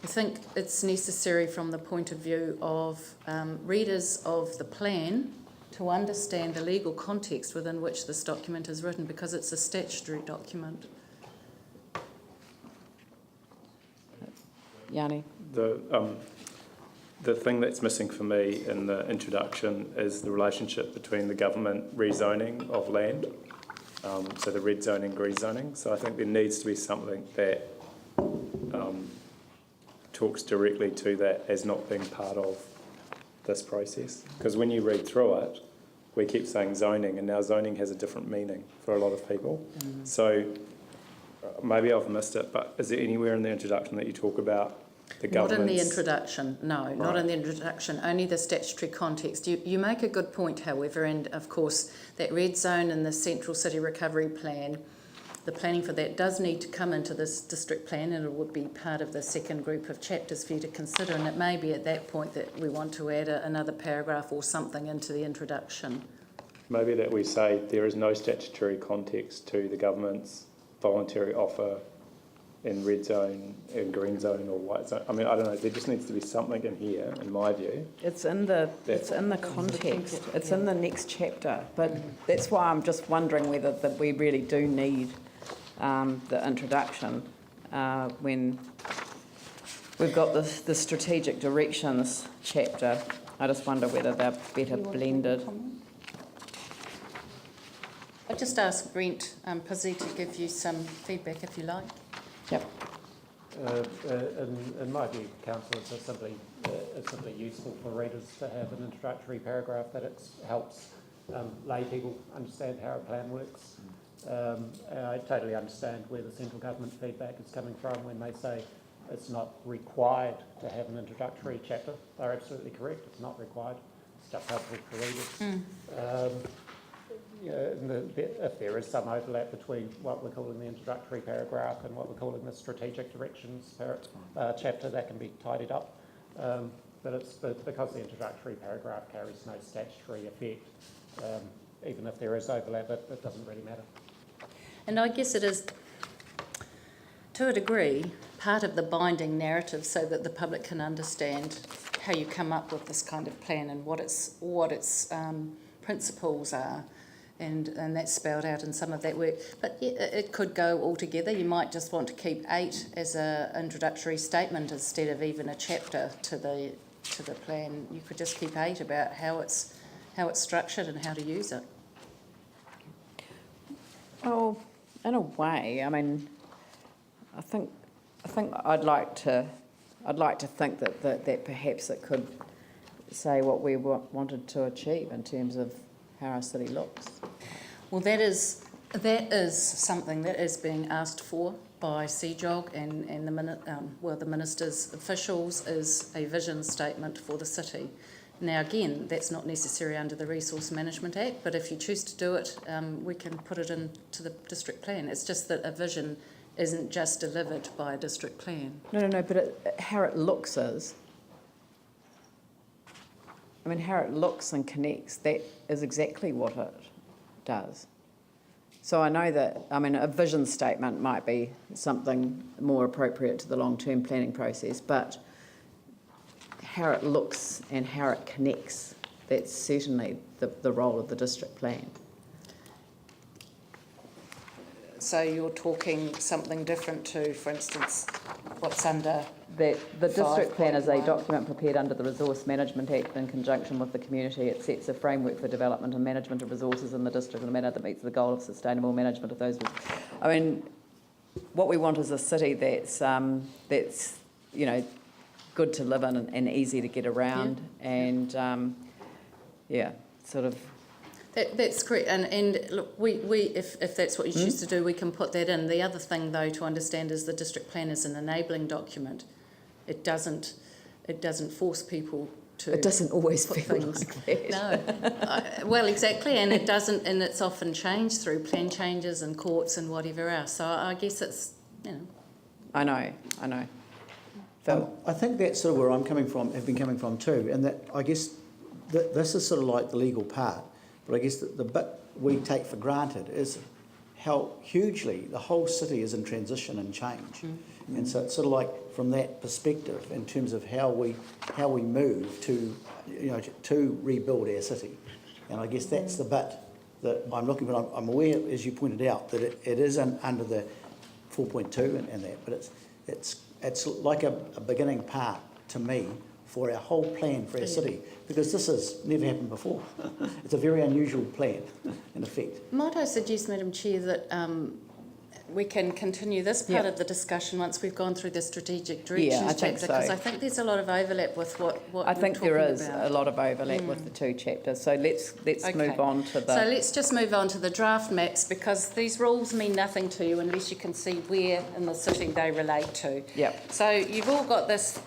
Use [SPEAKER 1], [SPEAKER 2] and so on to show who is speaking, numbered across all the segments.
[SPEAKER 1] I think it's necessary from the point of view of readers of the plan to understand the legal context within which this document is written, because it's a statutory document.
[SPEAKER 2] Yanni?
[SPEAKER 3] The thing that's missing for me in the introduction is the relationship between the government rezoning of land, so the red zoning, green zoning. So I think there needs to be something that talks directly to that as not being part of this process. Because when you read through it, we keep saying zoning, and now zoning has a different meaning for a lot of people. So maybe I've missed it, but is there anywhere in the introduction that you talk about the government's...
[SPEAKER 1] Not in the introduction, no, right. Not in the introduction, only the statutory context. You make a good point, however, and of course that red zone in the Central City Recovery Plan, the planning for that does need to come into this district plan, and it would be part of the second group of chapters for you to consider, and it may be at that point that we want to add another paragraph or something into the introduction.
[SPEAKER 3] Maybe that we say there is no statutory context to the government's voluntary offer in red zone, in green zone or white zone. I mean, I don't know, there just needs to be something in here, in my view.
[SPEAKER 2] It's in the context, it's in the next chapter, but that's why I'm just wondering whether that we really do need the introduction when we've got the strategic directions chapter. I just wonder whether they're better blended.
[SPEAKER 1] I'll just ask Brent Pizzi to give you some feedback if you like.
[SPEAKER 2] Yep.
[SPEAKER 4] In my view, Council, it's simply useful for readers to have an introductory paragraph that helps lay people understand how a plan works. I totally understand where the central government feedback is coming from when they say it's not required to have an introductory chapter. They're absolutely correct. It's not required. It's just helpful for readers. If there is some overlap between what we're calling the introductory paragraph and what we're calling the strategic directions chapter, that can be tidied up. But because the introductory paragraph carries no statutory effect, even if there is overlap, it doesn't really matter.
[SPEAKER 1] And I guess it is, to a degree, part of the binding narrative so that the public can understand how you come up with this kind of plan and what its principles are. And that's spelled out in some of that work. But it could go all together. You might just want to keep 8 as an introductory statement instead of even a chapter to the plan. You could just keep 8 about how it's structured and how to use it.
[SPEAKER 2] Oh, in a way, I mean, I think I'd like to think that perhaps it could say what we wanted to achieve in terms of how our city looks.
[SPEAKER 1] Well, that is something that is being asked for by CJOG and the minister's officials, is a vision statement for the city. Now, again, that's not necessary under the Resource Management Act, but if you choose to do it, we can put it into the district plan. It's just that a vision isn't just delivered by a district plan.
[SPEAKER 2] No, but how it looks is. I mean, how it looks and connects, that is exactly what it does. So I know that, I mean, a vision statement might be something more appropriate to the long-term planning process, but how it looks and how it connects, that's certainly the role of the district plan.
[SPEAKER 1] So you're talking something different to, for instance, what's under...
[SPEAKER 2] The district plan is a document prepared under the Resource Management Act in conjunction with the community. It sets a framework for development and management of resources in the district in a manner that meets the goal of sustainable management of those. I mean, what we want is a city that's good to live in and easy to get around, and sort of.
[SPEAKER 1] That's correct, and look, we if that's what you choose to do, we can put that in. The other thing, though, to understand is the district plan is an enabling document. It doesn't force people to.
[SPEAKER 2] It doesn't always
[SPEAKER 1] put
[SPEAKER 2] feel
[SPEAKER 1] things
[SPEAKER 2] like that.
[SPEAKER 1] No, well, exactly, and it doesn't, and it's often changed through plan changes and courts and whatever else. So I guess it's
[SPEAKER 2] I know.
[SPEAKER 5] I think that's sort of where I'm coming from, have been coming from too, and that I guess this is sort of like the legal part. But I guess the bit we take for granted is how hugely the whole city is in transition and change. And so it's sort of like from that perspective in terms of how we move to, to rebuild our city. And I guess that's the bit that I'm looking for. I'm aware, as you pointed out, that it is under the 4.2 and that, but it's like a beginning part to me for our whole plan for our city, because this has never happened before. It's a very unusual plan, in effect.
[SPEAKER 1] Might I suggest, Madam Chair, that we can continue this part of the discussion once we've gone through the strategic directions
[SPEAKER 2] I think
[SPEAKER 1] chapter,
[SPEAKER 2] so.
[SPEAKER 1] because I think there's a lot of overlap with what
[SPEAKER 2] I think there is
[SPEAKER 1] about.
[SPEAKER 2] a lot of overlap with the two chapters. So let's move on to the...
[SPEAKER 1] So let's just move on to the draft maps, because these rules mean nothing to you unless you can see where in the city they relate to.
[SPEAKER 2] Yep.
[SPEAKER 1] So you've all got this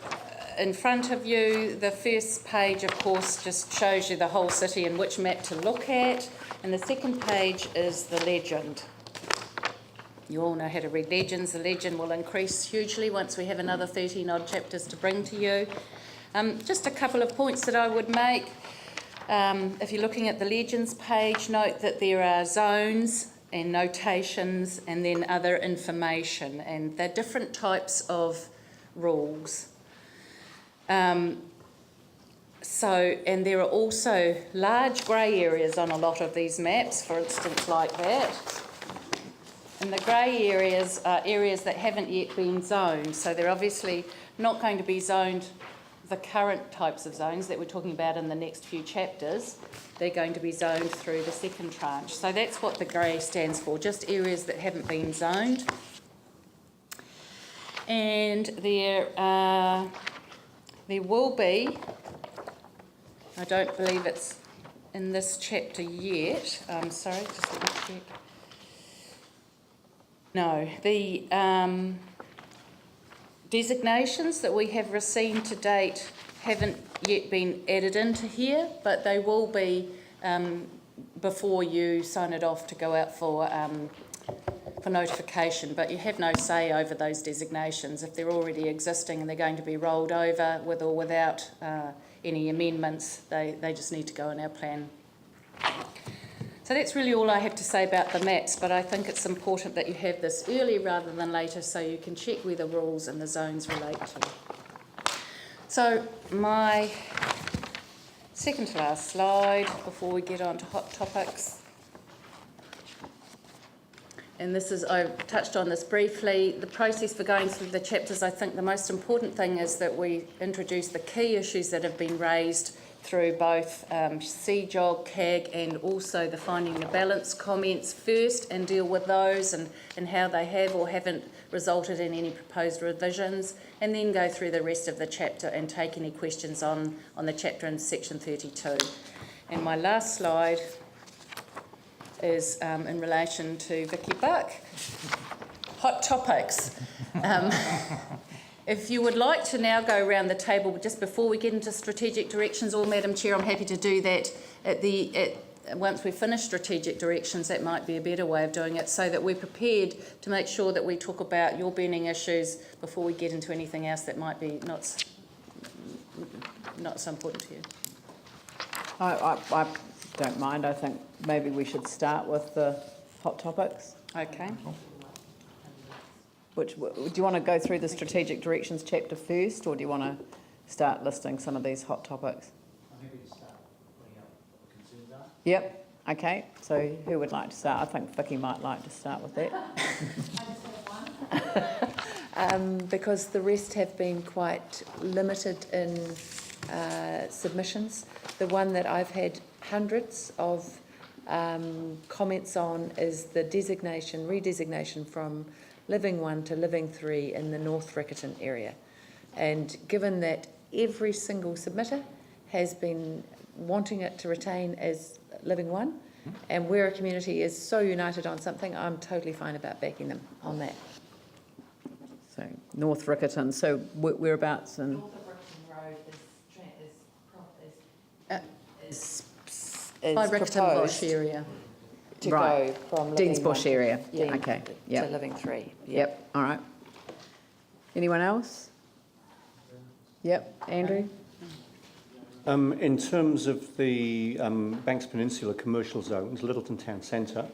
[SPEAKER 1] in front of you. The first page, of course, just shows you the whole city and which map to look at. And the second page is the legend. You all know how to read legends. The legend will increase hugely once we have another 13 odd chapters to bring to you. Just a couple of points that I would make. If you're looking at the legends page, note that there are zones and notations and then other information, and they're different types of rules. And there are also large grey areas on a lot of these maps, for instance, like that. And the grey areas are areas that haven't yet been zoned, so they're obviously not going to be zoned the current types of zones that we're talking about in the next few chapters. They're going to be zoned through the second tranche. So that's what the grey stands for, just areas that haven't been zoned. And there will be, I don't believe it's in this chapter yet, sorry, just let me check. No, the designations that we have received to date haven't yet been added into here, but they will be before you sign it off to go out for notification. But you have no say over those designations. If they're already existing and they're going to be rolled over with or without any amendments, they just need to go in our plan. So that's really all I have to say about the maps, but I think it's important that you have this early rather than later so you can check where the rules and the zones relate to. So my second to last slide before we get on to hot topics. And this is, I touched on this briefly, the process for going through the chapters. I think the most important thing is that we introduce the key issues that have been raised through both CJOG, CAG and also the finding the balance comments first, and deal with those and how they have or haven't resulted in any proposed revisions, and then go through the rest of the chapter and take any questions on the chapter in section 32. And my last slide is in relation to Vicky Buck. Hot topics. If you would like to now go around the table just before we get into strategic directions, or Madam Chair, I'm happy to do that once we finish strategic directions. That might be a better way of doing it, so that we're prepared to make sure that we talk about your burning issues before we get into anything else that might be not so important to you.
[SPEAKER 2] I don't mind. I think maybe we should start with the hot topics.
[SPEAKER 1] Okay.
[SPEAKER 2] Do you want to go through the strategic directions chapter first, or do you want to start listing some of these hot topics?
[SPEAKER 5] I'm happy to start putting out what the concerns are.
[SPEAKER 2] Yep. Okay. So who would like to start? I think Vicky might like to start with that.
[SPEAKER 6] I just have one. Because the rest have been quite limited in submissions. The one that I've had hundreds of comments on is the redesignation from Living 1 to Living 3 in the North Riccarton area. And given that every single submitter has been wanting it to retain as Living 1, and where a community is so united on something, I'm totally fine about backing them on that.
[SPEAKER 2] So North Riccarton. So whereabouts in?
[SPEAKER 6] North of Riccarton Road
[SPEAKER 2] Is
[SPEAKER 1] By Riccarton
[SPEAKER 2] proposed
[SPEAKER 1] Bosch area.
[SPEAKER 6] to
[SPEAKER 2] Right.
[SPEAKER 6] go from
[SPEAKER 2] Dean's
[SPEAKER 6] Living
[SPEAKER 2] Bush
[SPEAKER 6] 1
[SPEAKER 2] area.
[SPEAKER 6] yeah,
[SPEAKER 2] Okay.
[SPEAKER 6] to
[SPEAKER 2] Yep.
[SPEAKER 6] Living 3.
[SPEAKER 2] Yep. All right. Anyone else? Yep. Andrew?
[SPEAKER 7] In terms of the Banks Peninsula commercial zones, Littleton Town Centre,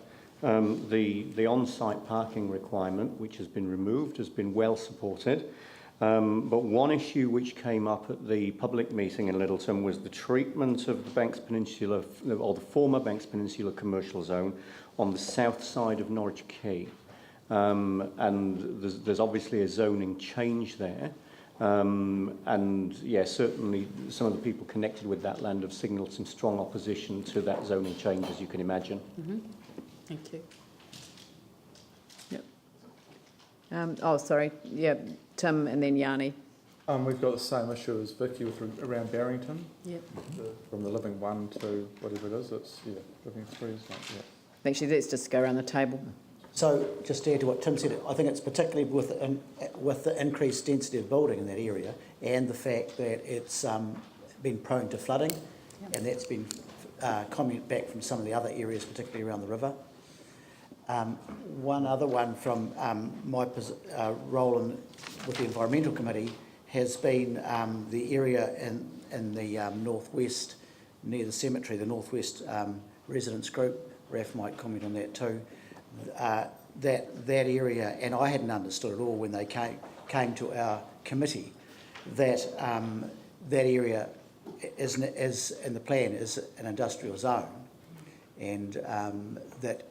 [SPEAKER 7] The on-site parking requirement, which has been removed, has been well supported. But one issue which came up at the public meeting in Littleton was the treatment of the Banks Peninsula, or the former Banks Peninsula commercial zone, on the south side of Norwich Quay. And there's obviously a zoning change there. And yeah, certainly some of the people connected with that land have signalled some strong opposition to that zoning change, as you can imagine.
[SPEAKER 1] Mm-hmm. Thank you.
[SPEAKER 2] Yep. Oh, sorry. Yeah, Tim and then Yanni.
[SPEAKER 8] We've got the same issue as Vicky around Barrington.
[SPEAKER 1] Yep.
[SPEAKER 8] From the living 1 to whatever it is, it's living 3, isn't it? Yeah.
[SPEAKER 2] Actually, let's just go around the table.
[SPEAKER 5] So just to add to what Tim said, I think it's particularly with the increased density of building in that area and the fact that it's been prone to flooding, and that's been comment back from some of the other areas, particularly around the river. One other one from my role with the Environmental Committee has been the area in the northwest, near the cemetery, the northwest residents group. Raf might comment on that too. That area, and I hadn't understood at all when they came to our committee, that that area is in the plan is an industrial zone, and that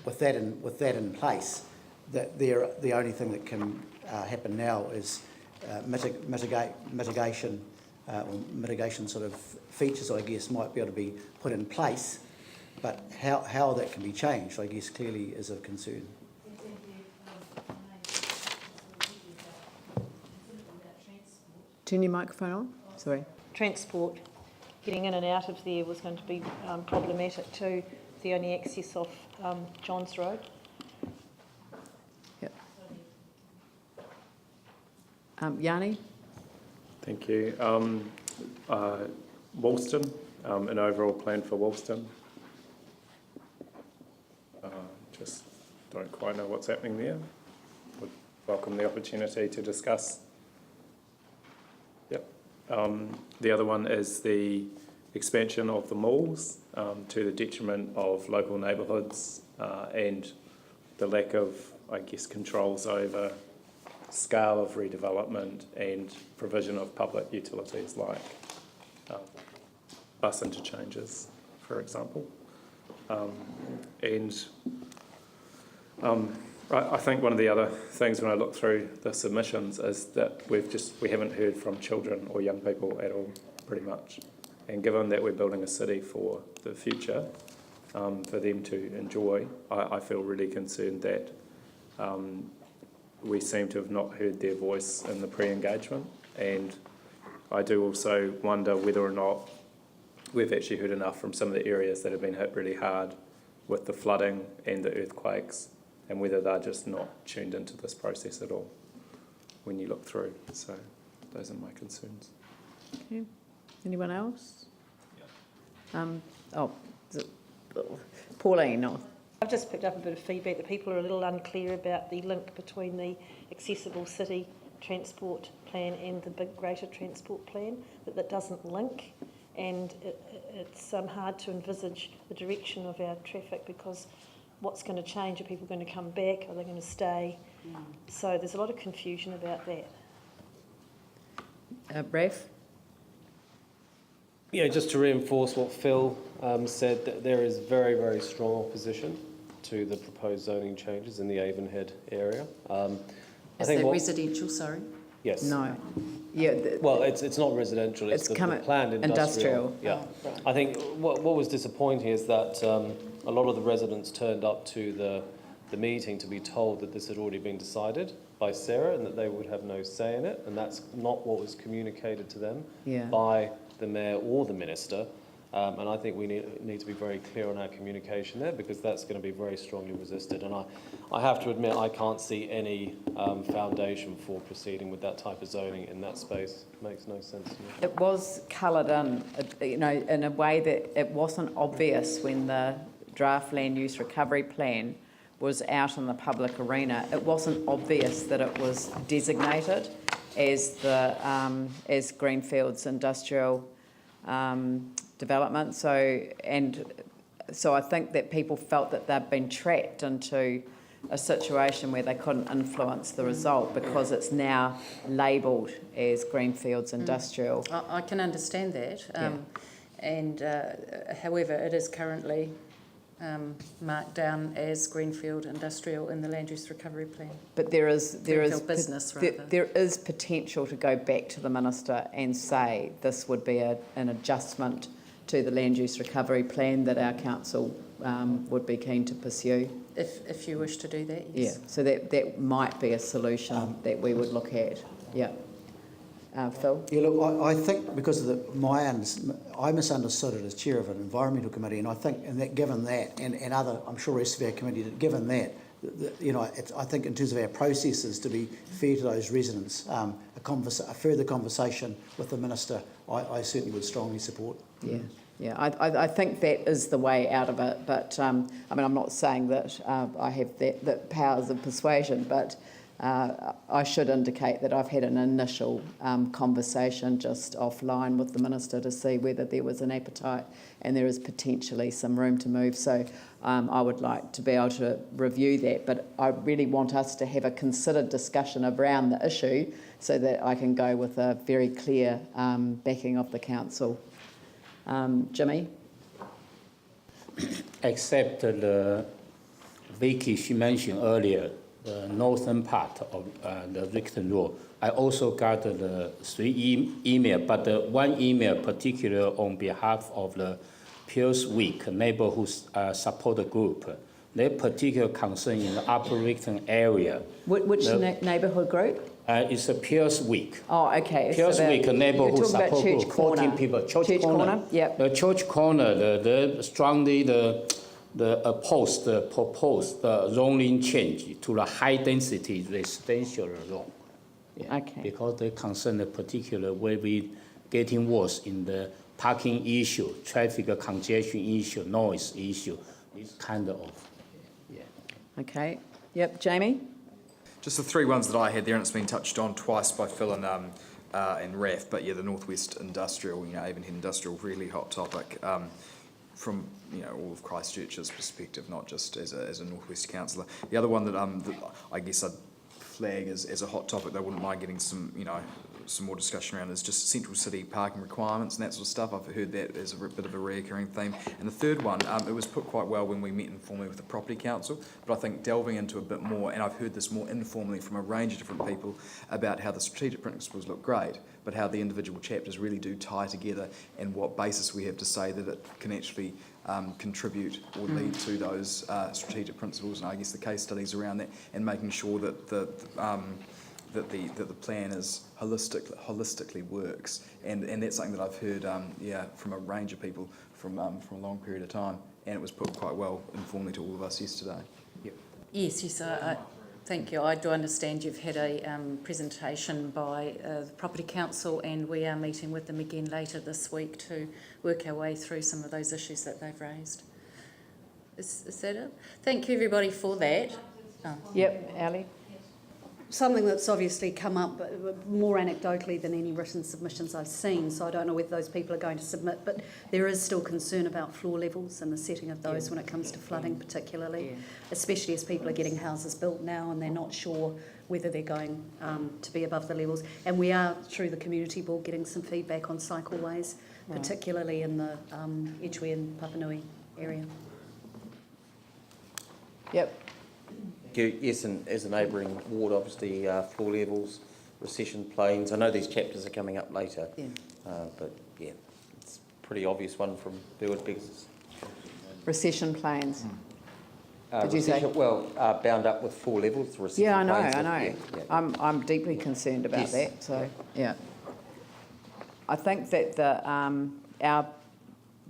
[SPEAKER 5] with that in place, that the only thing that can happen now is mitigation sort of features, I guess, might be able to be put in place. But how that can be changed, I guess, clearly is of concern.
[SPEAKER 2] Turn your microphone on. Sorry.
[SPEAKER 9] Transport, getting in and out of there was going to be problematic too. The only access off Johns Road.
[SPEAKER 2] Yep. Yanni?
[SPEAKER 3] Thank you. Woolston, an overall plan for Woolston. Just don't quite know what's happening there. Would welcome the opportunity to discuss. Yep. The other one is the expansion of the malls to the detriment of local neighbourhoods and the lack of, I guess, controls over scale of redevelopment and provision of public utilities like bus interchanges, for example. I think one of the other things when I look through the submissions is that we haven't heard from children or young people at all, pretty much. And given that we're building a city for the future, for them to enjoy, I feel really concerned that we seem to have not heard their voice in the pre-engagement. And I do also wonder whether or not we've actually heard enough from some of the areas that have been hit really hard with the flooding and the earthquakes, and whether they're just not tuned into this process at all when you look through. So those are my concerns.
[SPEAKER 2] Okay. Anyone else? Pauline. No.
[SPEAKER 9] I've just picked up a bit of feedback that people are a little unclear about the link between the accessible city transport plan and the big greater transport plan, that doesn't link, and it's hard to envisage the direction of our traffic, because what's going to change? Are people going to come back? Are they going to stay? So there's a lot of confusion about that.
[SPEAKER 2] Raf?
[SPEAKER 10] Yeah, just to reinforce what Phil said, that there is very, very strong opposition to the proposed zoning changes in the Avonhead area.
[SPEAKER 1] Is that residential, sorry?
[SPEAKER 10] Yes.
[SPEAKER 2] No. Yeah.
[SPEAKER 10] Well, it's not residential, it's the planned industrial. Yeah.
[SPEAKER 9] Oh, right.
[SPEAKER 10] I think what was disappointing is that a lot of the residents turned up to the meeting to be told that this had already been decided by Sarah and that they would have no say in it, and that's not what was communicated to them by the mayor or the minister. And I think we need to be very clear on our communication there, because that's going to be very strongly resisted. And I have to admit, I can't see any foundation for proceeding with that type of zoning in that space. It makes no sense to me.
[SPEAKER 2] It was coloured in, in a way that it wasn't obvious when the draft land use recovery plan was out in the public arena. It wasn't obvious that it was designated as as Greenfield's industrial development. So, and so I think that people felt that they've been trapped into a situation where they couldn't influence the result because it's now labelled as Greenfields Industrial.
[SPEAKER 1] I can understand that.
[SPEAKER 2] Yeah.
[SPEAKER 1] And however, it is currently marked down as Greenfield Industrial in the Land Use Recovery Plan.
[SPEAKER 2] But there is
[SPEAKER 1] business, rather.
[SPEAKER 2] there is potential to go back to the Minister and say this would be an adjustment to the Land Use Recovery Plan that our council would be keen to pursue.
[SPEAKER 1] If you wish to do that, yes.
[SPEAKER 2] Yeah, so that might be a solution that we would look at. Yeah. Phil?
[SPEAKER 5] Yeah, look, I think because of I misunderstood it as chair of an environmental committee, and I think, and that given that, and other, I'm sure rest of our committee, given that, you know, I think in terms of our processes to be fair to those residents, a further conversation with the Minister, I certainly would strongly support.
[SPEAKER 2] Yeah. Yeah, I think that is the way out of it, but I mean, I'm not saying that I have the powers of persuasion, but I should indicate that I've had an initial conversation just offline with the Minister to see whether there was an appetite and there is potentially some room to move. So I would like to be able to review that, but I really want us to have a considered discussion around the issue so that I can go with a very clear backing of the council. Jimmy?
[SPEAKER 11] Except Vicky, she mentioned earlier, the northern part of the Rickton Road. I also got the 3 email, but the one email particular on behalf of the Pierce Week neighborhood support group. Their particular concern in the Upper Rickton area.
[SPEAKER 2] Which neighbourhood group?
[SPEAKER 11] It's a Pierce Week.
[SPEAKER 2] Oh, okay.
[SPEAKER 11] Pierce Week neighborhood support group, 14 people.
[SPEAKER 2] Church Corner, yep.
[SPEAKER 11] The Church Corner, the strongly propose the zoning change to the high density residential zone. Yeah.
[SPEAKER 2] Okay.
[SPEAKER 11] Because they concern the particular way we getting worse in the parking issue, traffic congestion issue, noise issue. It's kind of, yeah.
[SPEAKER 2] Okay. Yep, Jamie?
[SPEAKER 12] Just the 3 ones that I had there, and it's been touched on twice by Phil and Raf, but yeah, the Northwest Industrial, Avonhead Industrial, really hot topic from all of Christchurch's perspective, not just as a Northwest councillor. The other one that I guess I'd flag as a hot topic that I wouldn't mind getting some more discussion around is just central city parking requirements and that sort of stuff. I've heard that as a bit of a recurring theme. And the third one, it was put quite well when we met informally with the Property Council, but I think delving into a bit more, and I've heard this more informally from a range of different people about how the strategic principles look great, but how the individual chapters really do tie together and what basis we have to say that it can actually contribute or lead to those strategic principles, and I guess the case studies around that, and making sure that the plan is holistically works, and that's something that I've heard from a range of people from a long period of time, and it was put quite well informally to all of us yesterday. Yep.
[SPEAKER 1] Yes, thank you. I do understand you've had a presentation by the Property Council, and we are meeting with them again later this week to work our way through some of those issues that they've raised. Is that it? Thank you everybody for that. Oh.
[SPEAKER 2] Yep, Ali?
[SPEAKER 13] Something that's obviously come up more anecdotally than any written submissions I've seen, so I don't know whether those people are going to submit, but there is still concern about floor levels and the setting of those when it comes to flooding particularly, especially as people are getting houses built now and they're not sure whether they're going to be above the levels. And we are, through the community board, getting some feedback on cycleways, particularly in the Edgware and Papanui area.
[SPEAKER 2] Yep.
[SPEAKER 14] Yes, and as a neighbouring ward, obviously floor levels, recession planes. I know these chapters are coming up later, but yeah, it's a pretty obvious one from Burwood Pegasus.
[SPEAKER 2] Recession planes. Did you say?
[SPEAKER 14] Well, bound up with floor levels. Recession
[SPEAKER 2] Yeah, I know,
[SPEAKER 14] planes,
[SPEAKER 2] I know.
[SPEAKER 14] Yeah.
[SPEAKER 2] I'm deeply concerned about that. So yeah, I think that our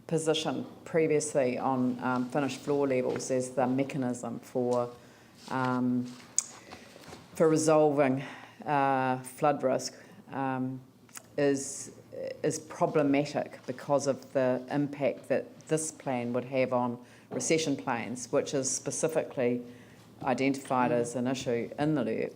[SPEAKER 2] position previously on finished floor levels as the mechanism for resolving flood risk is problematic because of the impact that this plan would have on recession planes, which is specifically identified as an issue in the LERP.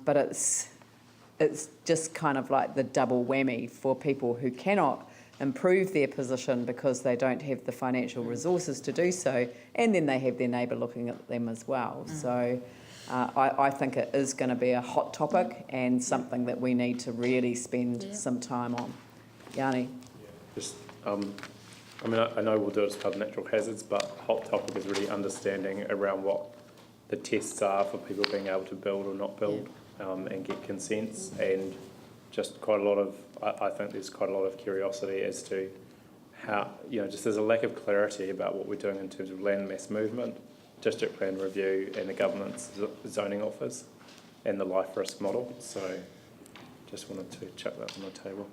[SPEAKER 2] But it's just kind of like the double whammy for people who cannot improve their position because they don't have the financial resources to do so, and then they have their neighbour looking at them as well. So I think it is going to be a hot topic and something that we need to really spend some time on. Yanni?
[SPEAKER 3] Just, I mean, I know we'll do it as part of natural hazards, but hot topic is really understanding around what the tests are for people being able to build or not build, and get consents, and just quite a lot of, I think there's quite a lot of curiosity as to how, just there's a lack of clarity about what we're doing in terms of land mass movement, district plan review, and the government's zoning offers, and the life risk model. So just wanted to chuck that on the table.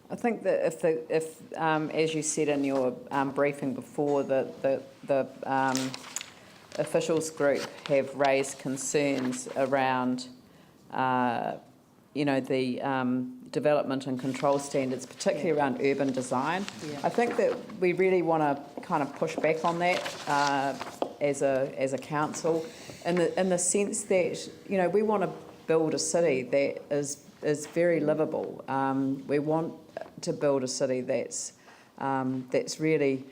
[SPEAKER 2] I think that if as you said in your briefing before, the officials group have raised concerns around, the development and control standards, particularly around urban design. I think that we really want to kind of push back on that as a council, in the sense that we want to build a city that is very livable. We want to build a city that's really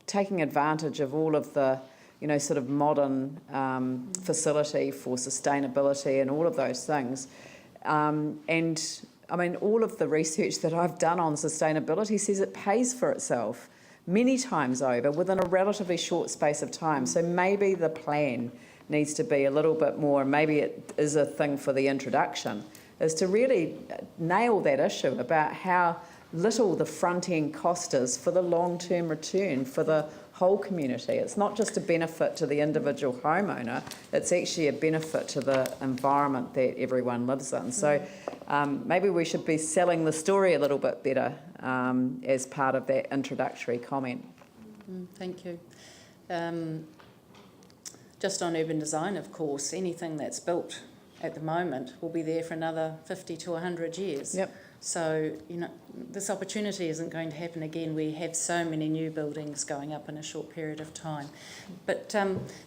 [SPEAKER 2] taking advantage of all of the sort of modern facility for sustainability and all of those things. And I mean, all of the research that I've done on sustainability says it pays for itself many times over within a relatively short space of time. So maybe the plan needs to be a little bit more, maybe it is a thing for the introduction, is to really nail that issue about how little the front end cost is for the long-term return for the whole community. It's not just a benefit to the individual homeowner, it's actually a benefit to the environment that everyone lives in. So maybe we should be selling the story a little bit better as part of that introductory comment.
[SPEAKER 1] Thank you. Just on urban design, of course, anything that's built at the moment will be there for another 50 to 100 years.
[SPEAKER 2] Yep.
[SPEAKER 1] So, this opportunity isn't going to happen again. We have so many new buildings going up in a short period of time. But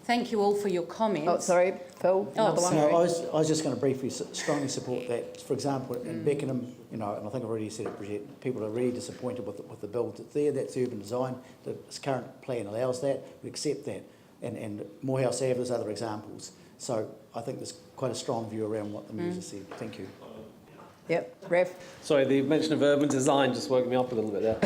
[SPEAKER 1] thank you all for your comments.
[SPEAKER 2] Oh, sorry, Phil, another one?
[SPEAKER 5] No, I was just going to briefly strongly support that. For example, in Beckenham, and I think I've already said it, Bridget, people are really disappointed with the build that's there. That's urban design. The current plan allows that. We accept that. And Morehouse Ave, there's other examples. So I think there's quite a strong view around what the minister said. Thank you.
[SPEAKER 2] Yep, Rev.
[SPEAKER 10] Sorry, the mention of urban design just woke me up a little bit there.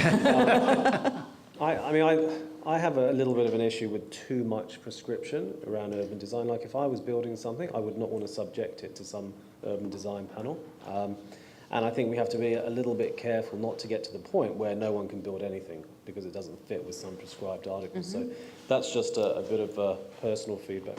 [SPEAKER 10] I have a little bit of an issue with too much prescription around urban design. Like if I was building something, I would not want to subject it to some urban design panel. And I think we have to be a little bit careful not to get to the point where no one can build anything because it doesn't fit with some prescribed articles. So that's just a bit of personal feedback.